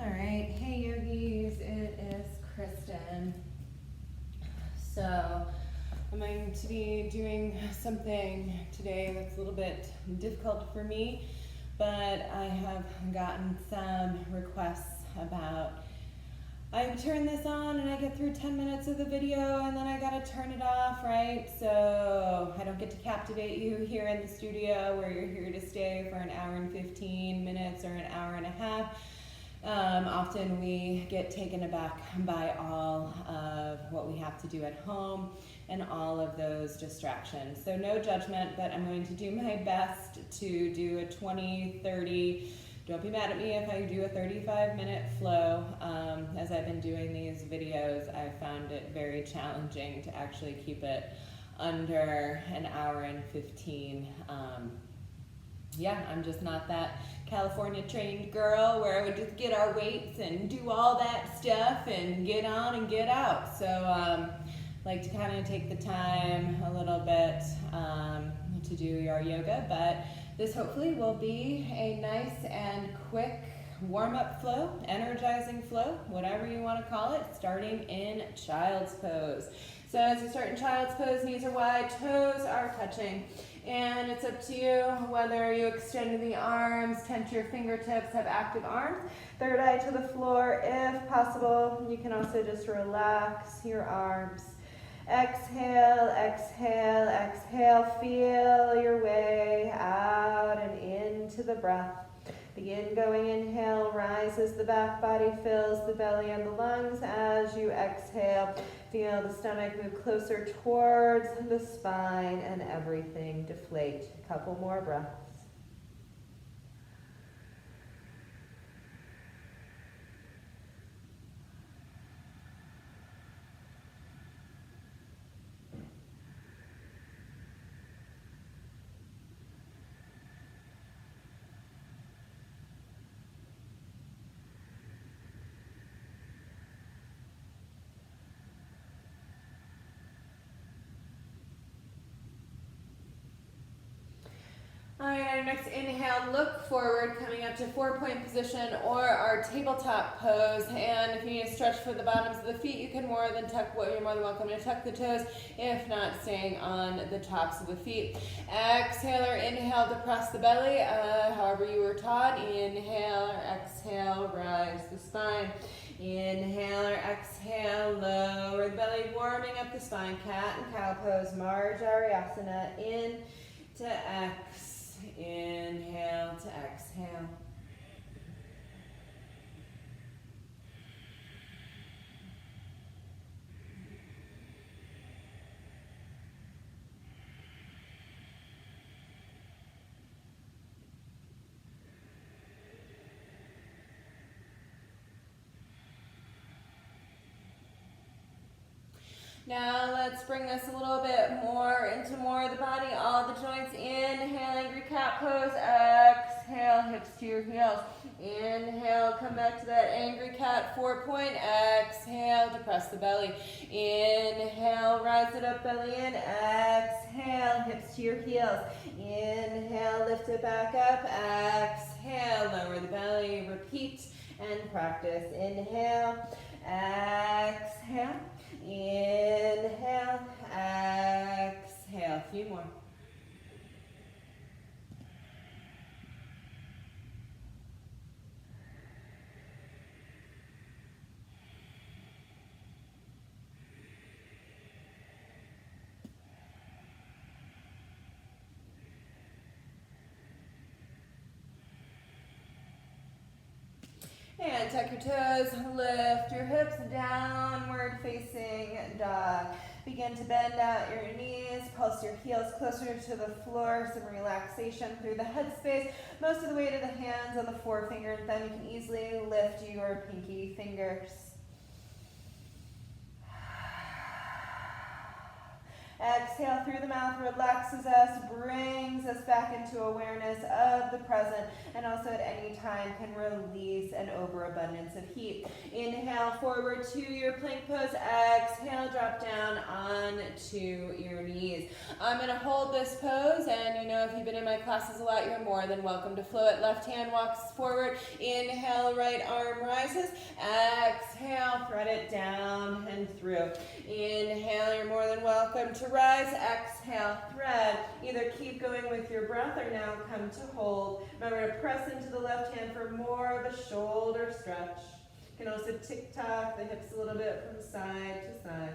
All right, hey yogis, it is Kristen. So I'm going to be doing something today that's a little bit difficult for me, but I have gotten some requests about I turn this on and I get through 10 minutes of the video and then I gotta turn it off, right? So I don't get to captivate you here in the studio where you're here to stay for an hour and 15 minutes or an hour and a half. Often we get taken aback by all of what we have to do at home and all of those distractions. So no judgment, but I'm going to do my best to do a 20, 30, don't be mad at me if I do a 35-minute flow. As I've been doing these videos, I've found it very challenging to actually keep it under an hour and 15. I'm just not that California trained girl where I would just get our weights and do all that stuff and get on and get out. So like to kind of take the time a little bit to do our yoga, but this hopefully will be a nice and quick warm-up flow, energizing flow, whatever you want to call it, starting in child's pose. So as you start in child's pose, knees are wide, toes are touching. And it's up to you whether you extend the arms, tense your fingertips, have active arms. Third eye to the floor if possible. You can also just relax your arms. Exhale, exhale, exhale. Feel your way out and into the breath. Begin going, inhale, rises the back body, fills the belly and the lungs. As you exhale, feel the stomach move closer towards the spine and everything deflate. A couple more breaths. All right, our next inhale, look forward, coming up to 4-point position or our tabletop pose. And if you need to stretch for the bottoms of the feet, you can you're more than welcome to tuck the toes, if not staying on the tops of the feet. Exhale or inhale to press the belly, however you were taught. Inhale or exhale, rise the spine. Inhale or exhale, lower the belly, warming up the spine. Cat and cow pose, Marjarasana, in to X. Inhale to exhale. Now let's bring this a little bit more into more of the body, all the joints. Inhale, angry cat pose. Exhale, hips to your heels. Inhale, come back to that angry cat 4-point. Exhale, depress the belly. Inhale, rise it up, belly in. Exhale, hips to your heels. Inhale, lift it back up. Exhale, lower the belly. Repeat and practice. Inhale, exhale. Inhale, exhale. A few more. And tuck your toes, lift your hips, downward facing dog. Begin to bend out your knees, pulse your heels closer to the floor, some relaxation through the headspace. Most of the way to the hands on the forefinger and thumb. You can easily lift your pinky fingers. Exhale through the mouth, relaxes us, brings brings us back into awareness of the present, and also at any time can release an overabundance of heat. Inhale forward to your plank pose. Exhale, drop down onto your knees. I'm going to hold this pose, and you know, if you've been in my classes a lot, you're more than welcome to flow it. Left hand walks forward. Inhale, right arm rises. Exhale, thread it down and through. Inhale, you're more than welcome to rise. Exhale, thread. Either keep going with your breath or now come to hold. Remember to press into the left hand for more of a shoulder stretch. You can also tick-tock the hips a little bit from side to side.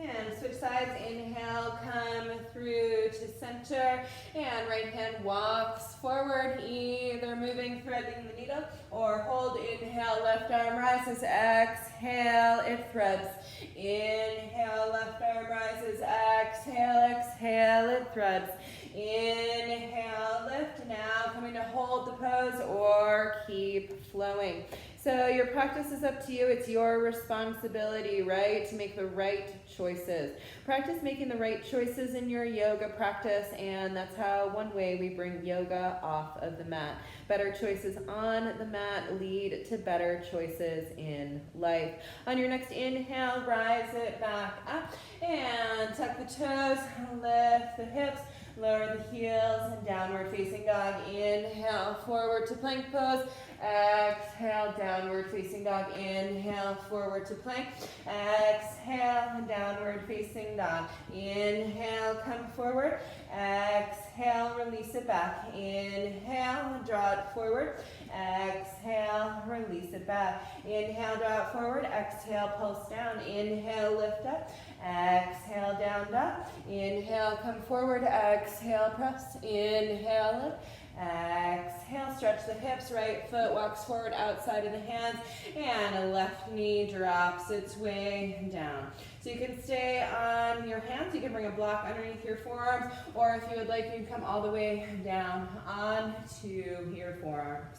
And switch sides. Inhale, come through to center, and right hand walks forward, either moving, threading the needle, or hold. Inhale, left arm rises. Exhale, it threads. Inhale, left arm rises. Exhale, exhale, it threads. Inhale, lift. Now coming to hold the pose or keep flowing. So your practice is up to you. It's your responsibility, right, to make the right choices. Practice making the right choices in your yoga practice, and that's how one way we bring yoga off of the mat. Better choices on the mat lead to better choices in life. On your next inhale, rise it back up and tuck the toes, lift the hips, lower the heels, and downward facing dog. Inhale, forward to plank pose. Exhale, downward facing dog. Inhale, forward to plank. Exhale, downward facing dog. Inhale, come forward. Exhale, release it back. Inhale, draw it forward. Exhale, release it back. Inhale, draw it forward. Exhale, pulse down. Inhale, lift up. Exhale, down dog. Inhale, come forward. Exhale, press. Inhale, lift. Exhale, stretch the hips, right foot walks forward outside of the hands, and a left knee drops its way down. So you can stay on your hands, you can bring a block underneath your forearms, or if you would like, you can come all the way down onto your forearms.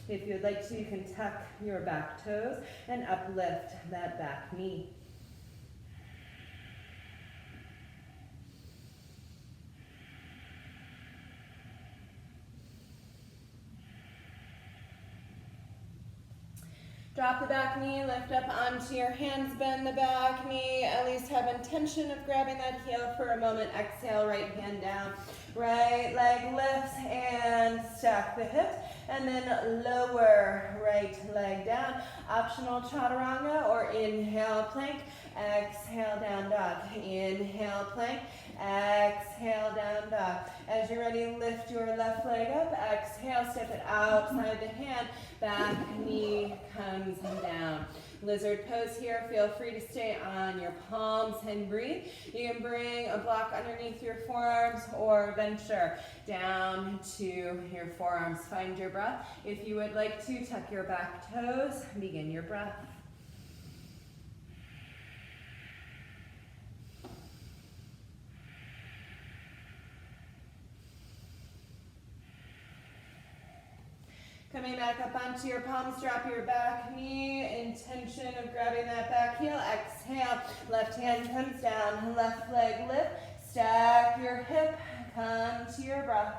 If you would like to, you can tuck your back toes and uplift that back knee. Drop the back knee, lift up onto your hands, bend the back knee, at least have intention of grabbing that heel for a moment. Exhale, right hand down, right leg lifts and stack the hips, and then lower right leg down. Optional chaturanga or inhale plank, exhale down dog, inhale plank, exhale down dog. As you're ready, lift your left leg up, exhale, step it outside the hand, back knee comes down. Lizard pose here, feel free to stay on your palms and breathe. You can bring a block underneath your forearms or venture down to your forearms. Find your breath. If you would like to, tuck your back toes, begin your breath. Coming back up onto your palms, drop your back knee, intention of grabbing that back heel. Exhale, left hand comes down, left leg lift, stack your hip, come to your breath.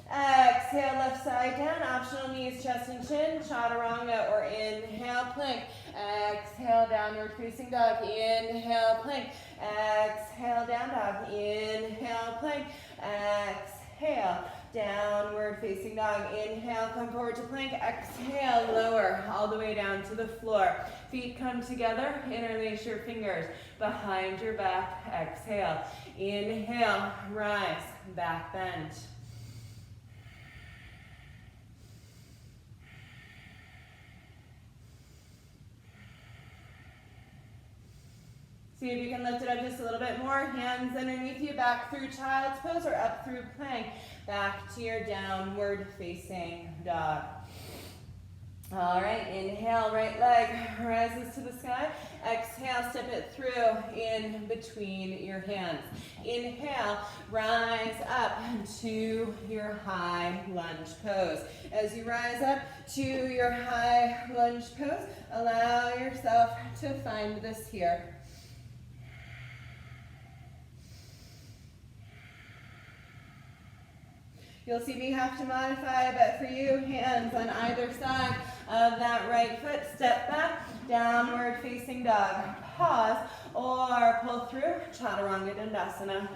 Exhale, left side down, optional knees, chest and chin, chaturanga or inhale, plank. Exhale, downward facing dog, inhale, plank. Exhale, down dog, inhale, plank. Exhale, downward facing dog. Inhale, come forward to plank. Exhale, lower all the way down to the floor. Feet come together, interlace your fingers behind your back. Exhale, inhale, rise, back bend. See if you can lift it up just a little bit more. Hands underneath you, back through child's pose or up through plank. Back to your downward facing dog. All right, inhale, right leg rises to the sky. Exhale, step it through in between your hands. Inhale, rise up to your high lunge pose. As you rise up to your high lunge pose, allow yourself to find this here. You'll see me have to modify, but for you, hands on either side of that right foot. Step back, downward facing dog. Pause or pull through Chaturanga Dandasana.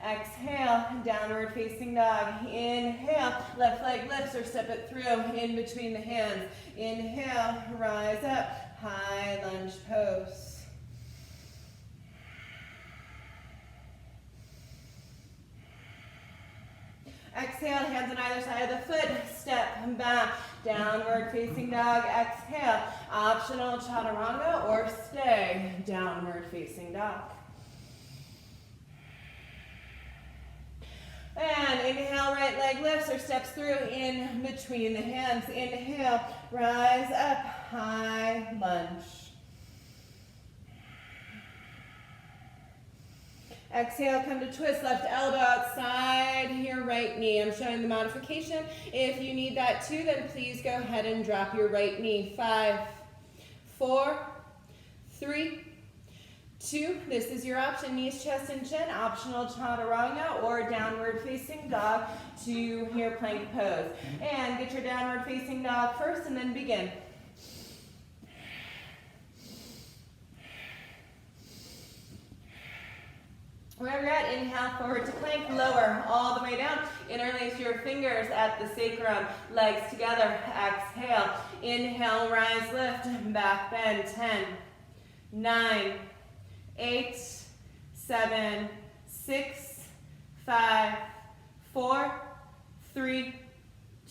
Exhale, downward facing dog. Inhale, left leg lifts or step it through in between the hands. Inhale, rise up, high lunge pose. Exhale, hands on either side of the foot. Step back, downward facing dog. Exhale, optional chaturanga or stay, downward facing dog. And inhale, right leg lifts or steps through in between the hands. Inhale, rise up, high lunge. Exhale, come to twist, left elbow outside your right knee. I'm showing the modification. If you need that too, then please go ahead and drop your right knee. 5, 4, 3, 2. This is your option, knees, chest, and chin. Optional chaturanga or downward facing dog to your plank pose. And get your downward facing dog first and then begin. Wherever you're at, inhale, forward to plank, lower all the way down. Interlace your fingers at the sacrum, legs together. Exhale, inhale, rise, lift, back bend. 10, 9, 8, 7, 6, 5, 4, 3,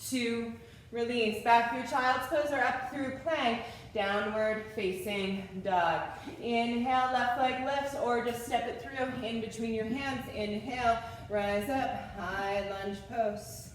2, release. Back through child's pose or up through plank. Downward facing dog. Inhale, left leg lifts or just step it through in between your hands. Inhale, rise up, high lunge pose.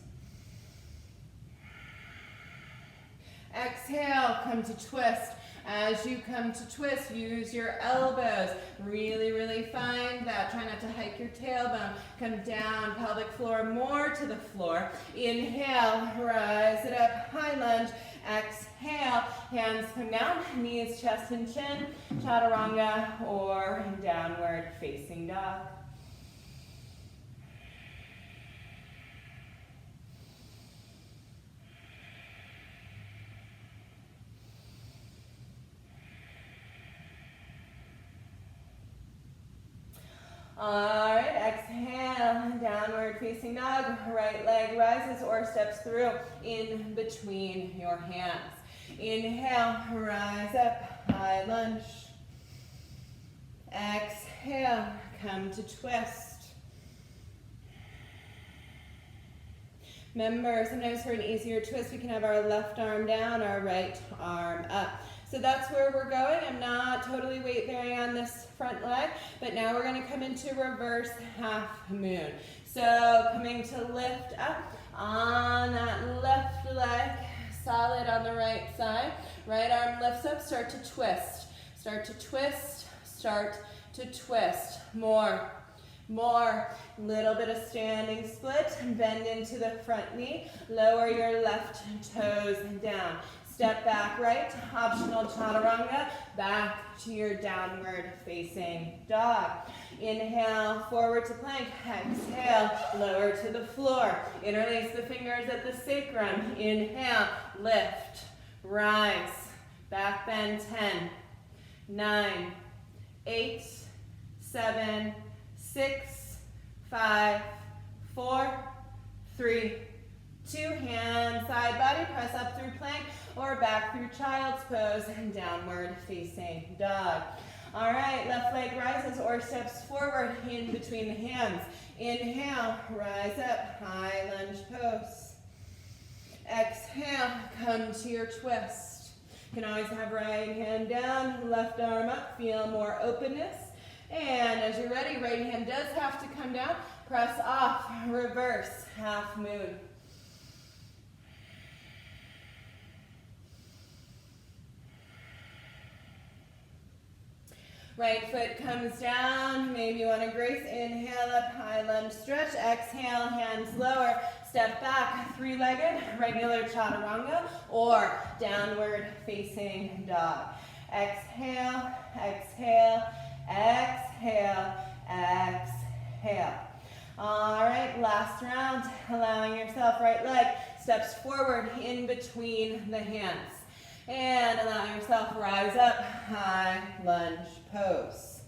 Exhale, come to twist. As you come to twist, use your elbows. Really find that. Try not to hike your tailbone. Come down, pelvic floor more to the floor. Inhale, rise it up, high lunge. Exhale, hands come down, knees, chest, and chin, chaturanga or downward facing dog. All right, exhale, downward facing dog, right leg rises or steps through in between your hands. Inhale, rise up, high lunge. Exhale, come to twist. Remember, sometimes for an easier twist, we can have our left arm down, our right arm up. So that's where we're going. I'm not totally weight bearing on this front leg, but now we're gonna come into reverse half moon. So coming to lift up on that left leg, solid on the right side. Right arm lifts up, start to twist. Start to twist, start to twist. More. Little bit of standing split. Bend into the front knee. Lower your left toes down. Step back right, optional chaturanga, back to your downward facing dog. Inhale, forward to plank. Exhale, lower to the floor. Interlace the fingers at the sacrum. Inhale, lift, rise, back bend. 10, 9, 8, 7, 6, 5, 4, 3, 2. Hand, side body, press up through plank or back through child's pose and downward facing dog. All right, left leg rises or steps forward in between the hands. Inhale, rise up, high lunge pose. Exhale, come to your twist. You can always have right hand down, left arm up, feel more openness. And as you're ready, right hand does have to come down. Press off, reverse, half moon. Right foot comes down. Maybe you want to grace. Inhale up, high lunge stretch. Exhale, hands lower. Step back, three-legged, regular chaturanga or downward facing dog. Exhale, exhale, exhale, exhale. All right, last round. Allowing yourself right leg steps forward in between the hands. And allow yourself rise up, high lunge pose.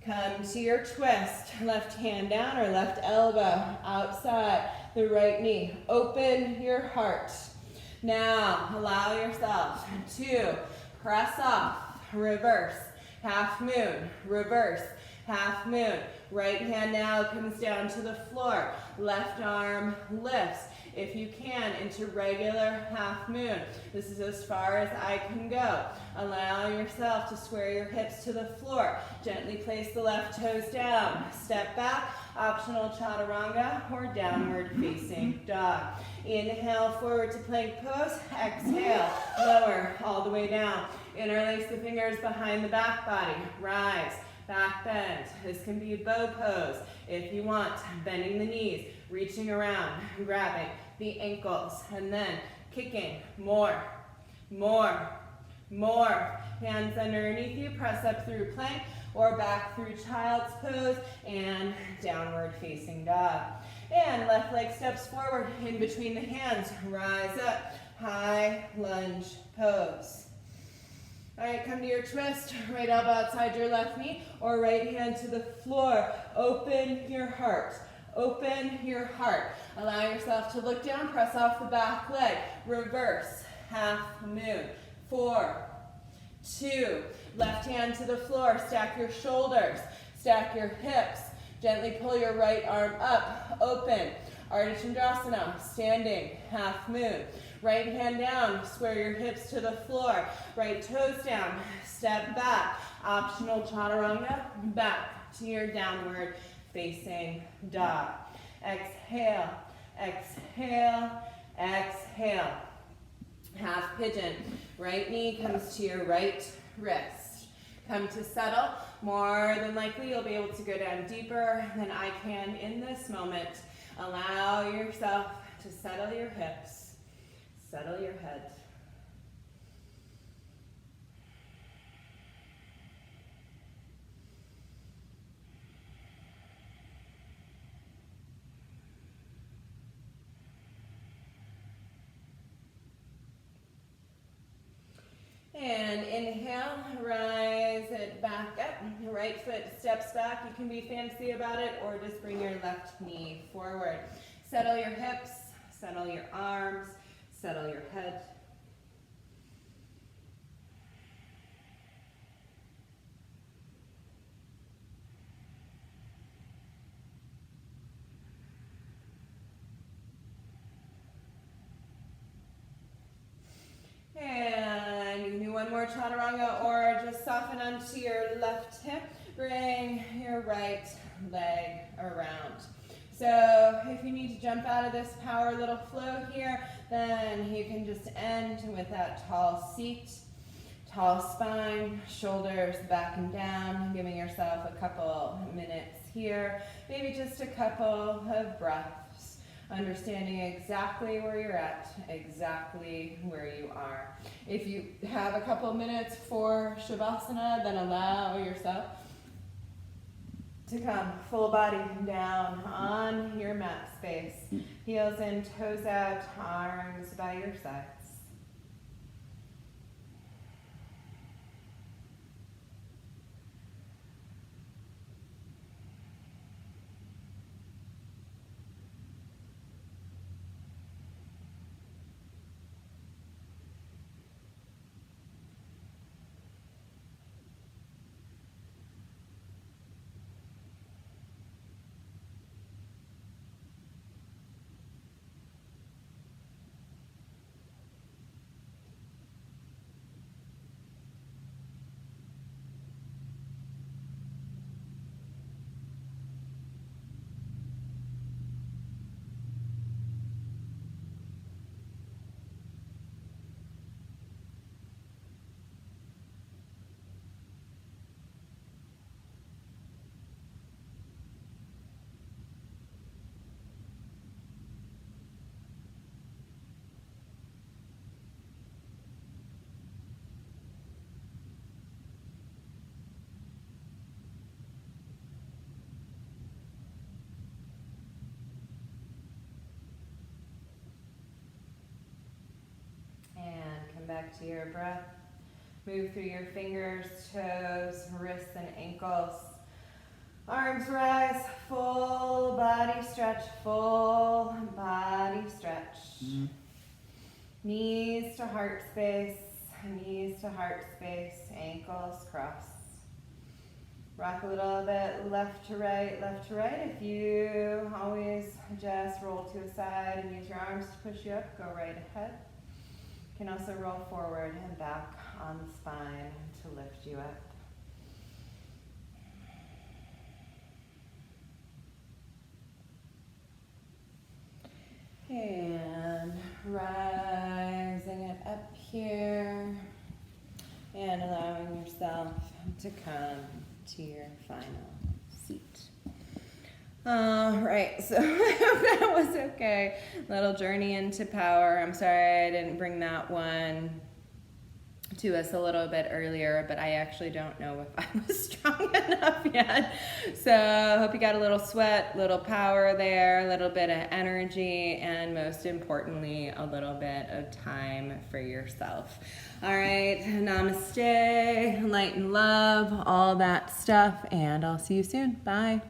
Come to your twist, left hand down or left elbow outside the right knee. Open your heart. Now allow yourself to press off, reverse, half moon, reverse, half moon. Right hand now comes down to the floor. Left arm lifts. If you can, into regular half moon. This is as far as I can go. Allow yourself to square your hips to the floor. Gently place the left toes down. Step back, optional chaturanga or downward facing dog. Inhale forward to plank pose. Exhale, lower all the way down. Interlace the fingers behind the back body. Rise, back bend. This can be a bow pose if you want. Bending the knees, reaching around, grabbing the ankles, and then kicking more, more, more. Hands underneath you, press up through plank or back through child's pose and downward facing dog. And left leg steps forward in between the hands. Rise up, high lunge pose. All right, come to your twist. Right elbow outside your left knee or right hand to the floor. Open your heart. Open your heart. Allow yourself to look down, press off the back leg. Reverse, half moon. 4, 2, left hand to the floor. Stack your shoulders, stack your hips. Gently pull your right arm up, open. Ardha Chandrasana, standing, half moon. Right hand down, square your hips to the floor. Right toes down, step back. Optional chaturanga, back to your downward facing dog. Exhale, exhale, exhale. Half pigeon. Right knee comes to your right wrist. Come to settle. More than likely you'll be able to go down deeper than I can in this moment. Allow yourself to settle your hips, settle your head. And inhale, rise it back up. Right foot steps back. You can be fancy about it or just bring your left knee forward. Settle your hips, settle your arms, settle your head. And you can do one more chaturanga or just soften onto your left hip. Bring your right leg around. So if you need to jump out of this power little flow here, then you can just end with that tall seat, tall spine, shoulders back and down, giving yourself a couple minutes here, maybe just a couple of breaths. Understanding exactly where you're at, exactly where you are. If you have a couple minutes for Shavasana, then allow yourself to come full body down on your mat space. Heels in, toes out, arms by your sides. back to your breath. Move through your fingers, toes, wrists, and ankles. Arms rise, full body stretch, full body stretch. Knees to heart space, ankles cross. Rock a little bit left to right, left to right. If you always just roll to a side and use your arms to push you up, go right ahead. You can also roll forward and back on the spine to lift you up. And rising it up here and allowing yourself to come to your final seat. All right, so that was okay. Little journey into power. I'm sorry I didn't bring that one to us a little bit earlier, but I actually don't know if I was strong enough yet. So I hope you got a little sweat, little power there, a little bit of energy, and most importantly, a little bit of time for yourself. All right, namaste, light and love, all that stuff, and I'll see you soon. Bye.